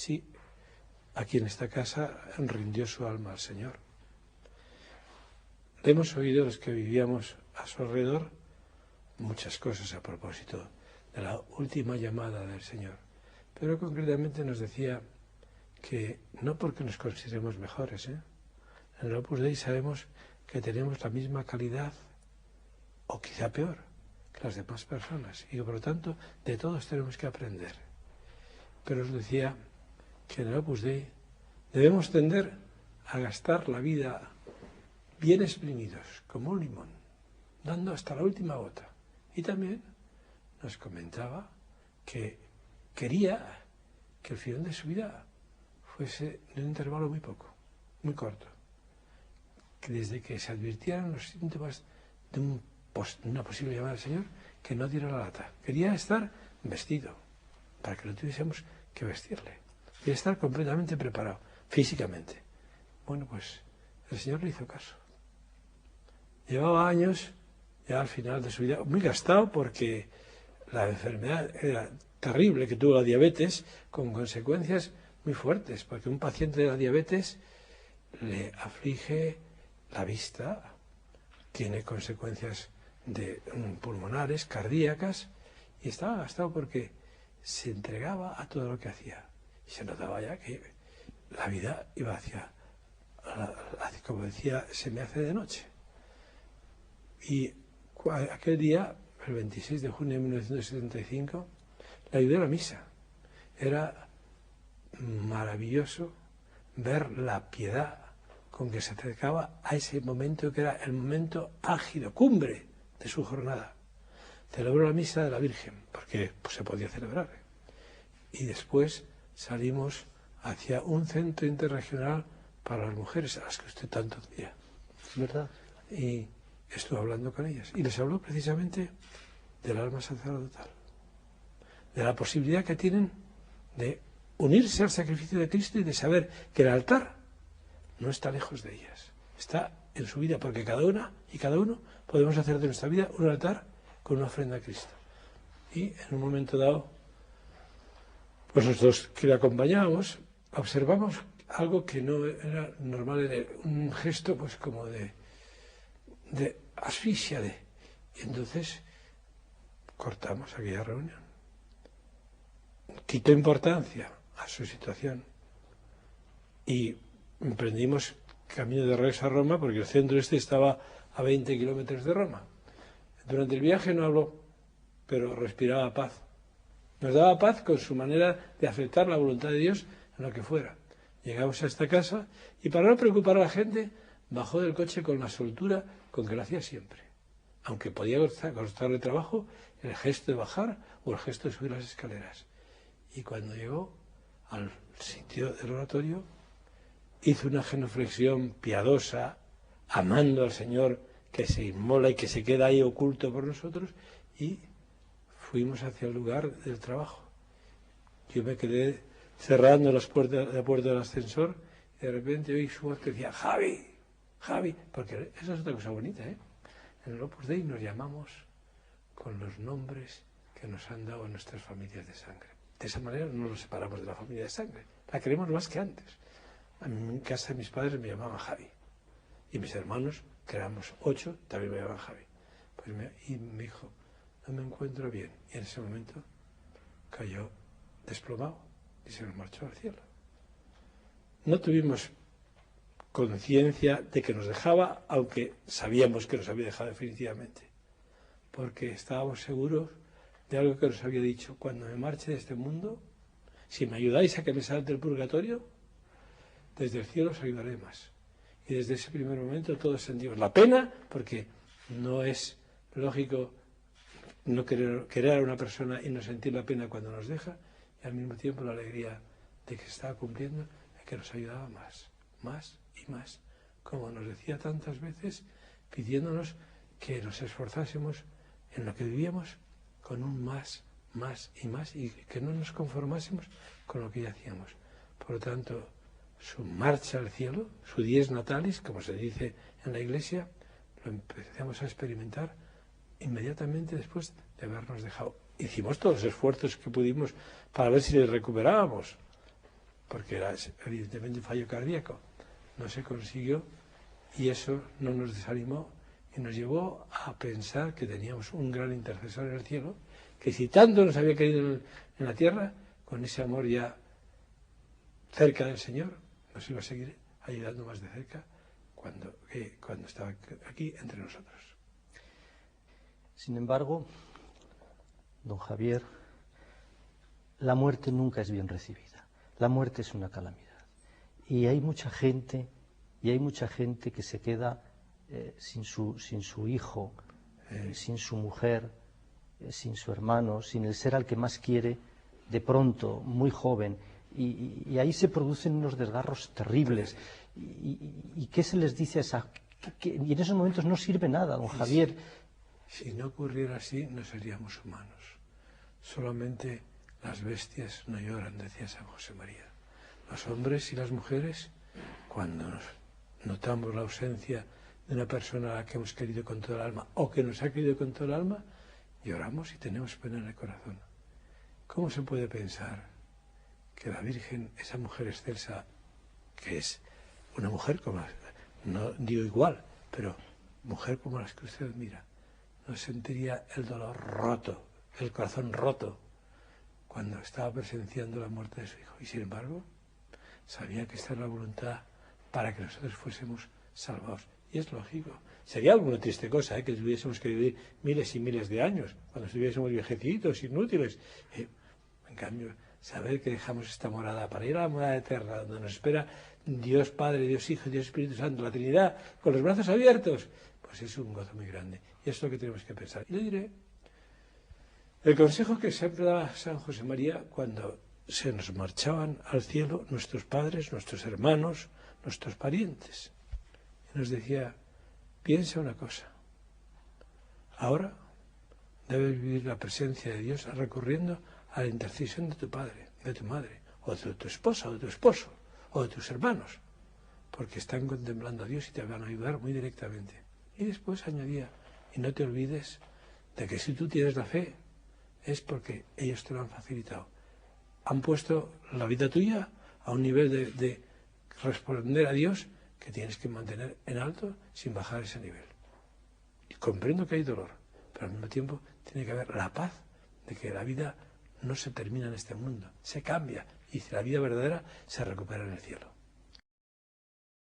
Sí, aquí en esta casa rindió su alma al Señor. Le hemos oído los que vivíamos a su alrededor muchas cosas a propósito de la última llamada del Señor, pero concretamente nos decía que no porque nos consideremos mejores, en el Opus Dei sabemos que tenemos la misma calidad o quizá peor que las demás personas y que por lo tanto de todos tenemos que aprender. Pero os decía que en el Opus Dei debemos tender a gastar la vida bien exprimidos, como un limón, dando hasta la última gota. Y también nos comentaba que quería que el final de su vida fuese de un intervalo muy corto, que desde que se advirtieran los síntomas de una posible llamada del Señor, que no diera la lata. Quería estar vestido, para que no tuviésemos que vestirle. Quería estar completamente preparado, físicamente. Bueno, pues el Señor le hizo caso. Llevaba años, ya al final de su vida, muy gastado porque la enfermedad era terrible, que tuvo la diabetes, con consecuencias muy fuertes, porque un paciente de la diabetes le aflige la vista, tiene consecuencias pulmonares, cardíacas, y estaba gastado porque se entregaba a todo lo que hacía. Y se notaba ya que la vida iba hacia, como decía, se me hace de noche. Y aquel día, el 26 de junio de 1975, le ayudé a la misa. Era maravilloso ver la piedad con que se acercaba a ese momento que era el momento álgido, cumbre de su jornada. Celebró la misa de la Virgen, porque se podía celebrar. Y después salimos hacia un centro interregional para las mujeres, a las que usted tanto decía. ¿Verdad? Y estuve hablando con ellas. Y les habló precisamente del alma sacerdotal, de la posibilidad que tienen de unirse al sacrificio de Cristo y de saber que el altar no está lejos de ellas, está en su vida, porque cada una y cada uno podemos hacer de nuestra vida un altar con una ofrenda a Cristo. Y en un momento dado, pues nosotros que le acompañábamos, observamos algo que no era normal, un gesto pues como de asfixia. Y entonces cortamos aquella reunión. Quitó importancia a su situación y emprendimos camino de regreso a Roma, porque el centro estaba a 20 kilómetros de Roma. Durante el viaje no habló, pero respiraba paz. Nos daba paz con su manera de aceptar la voluntad de Dios en lo que fuera. Llegamos a esta casa y para no preocupar a la gente, bajó del coche con la soltura con que lo hacía siempre. Aunque podía costarle trabajo el gesto de bajar o el gesto de subir las escaleras. Y cuando llegó al sitio del oratorio, hizo una genuflexión piadosa, amando al Señor que se inmola y que se queda ahí oculto por nosotros, y fuimos hacia el lugar del trabajo. Yo me quedé cerrando la puerta del ascensor y de repente oí su voz que decía: Javi, Javi, porque esa es otra cosa bonita, En el Opus Dei nos llamamos con los nombres que nos han dado nuestras familias de sangre. De esa manera no nos separamos de la familia de sangre, la queremos más que antes. En casa de mis padres me llamaban Javi, y mis hermanos, que éramos 8, también me llamaban Javi. Y me dijo: no me encuentro bien. Y en ese momento cayó desplomado y se nos marchó al cielo. No tuvimos conciencia de que nos dejaba, aunque sabíamos que nos había dejado definitivamente, porque estábamos seguros de algo que nos había dicho: cuando me marche de este mundo, si me ayudáis a que me salte del purgatorio, desde el cielo os ayudaré más. Y desde ese primer momento todos sentimos la pena, porque no es lógico no querer a una persona y no sentir la pena cuando nos deja, y al mismo tiempo la alegría de que se estaba cumpliendo, de que nos ayudaba más y más, como nos decía tantas veces, pidiéndonos que nos esforzásemos en lo que vivíamos con un más y más, y que no nos conformásemos con lo que ya hacíamos. Por lo tanto, su marcha al cielo, su dies natalis, como se dice en la Iglesia, lo empezamos a experimentar inmediatamente después de habernos dejado. Hicimos todos los esfuerzos que pudimos para ver si le recuperábamos. porque era evidentemente un fallo cardíaco. No se consiguió y eso no nos desanimó y nos llevó a pensar que teníamos un gran intercesor en el cielo, que si tanto nos había querido en la tierra, con ese amor ya cerca del Señor, nos iba a seguir ayudando más de cerca cuando estaba aquí entre nosotros. Sin embargo, don Javier, la muerte nunca es bien recibida. La muerte es una calamidad. Y hay mucha gente que se queda sin su hijo, sin su mujer, sin su hermano, sin el ser al que más quiere, de pronto, muy joven. Y ahí se producen unos desgarros terribles. ¿Y qué se les dice a esa? Y en esos momentos no sirve nada, don Javier. Si no ocurriera así, no seríamos humanos. Solamente las bestias no lloran, decía San José María. Los hombres y las mujeres, cuando notamos la ausencia de una persona a la que hemos querido con toda el alma o que nos ha querido con toda el alma, lloramos y tenemos pena en el corazón. ¿Cómo se puede pensar que la Virgen, esa mujer excelsa, que es una mujer como, no digo igual, pero mujer como las que usted admira, no sentiría el dolor roto, el corazón roto, cuando estaba presenciando la muerte de su hijo? Y sin embargo, sabía que esta era la voluntad para que nosotros fuésemos salvados. Y es lógico. Sería alguna triste cosa, que tuviésemos que vivir miles y miles de años, cuando estuviésemos viejecitos, inútiles. En cambio, saber que dejamos esta morada para ir a la morada eterna, donde nos espera Dios Padre, Dios Hijo, Dios Espíritu Santo, la Trinidad, con los brazos abiertos, pues es un gozo muy grande. Y es lo que tenemos que pensar. Y le diré el consejo que siempre daba San José María cuando se nos marchaban al cielo nuestros padres, nuestros hermanos, nuestros parientes. Y nos decía, piensa una cosa, ahora debes vivir la presencia de Dios recurriendo a la intercesión de tu padre, de tu madre, o de tu esposa, o de tu esposo, o de tus hermanos, porque están contemplando a Dios y te van a ayudar muy directamente. Y después añadía, y no te olvides de que si tú tienes la fe, es porque ellos te lo han facilitado. Han puesto la vida tuya a un nivel de responder a Dios que tienes que mantener en alto sin bajar ese nivel. Y comprendo que hay dolor, pero al mismo tiempo tiene que haber la paz de que la vida no se termina en este mundo, se cambia y la vida verdadera se recupera en el cielo.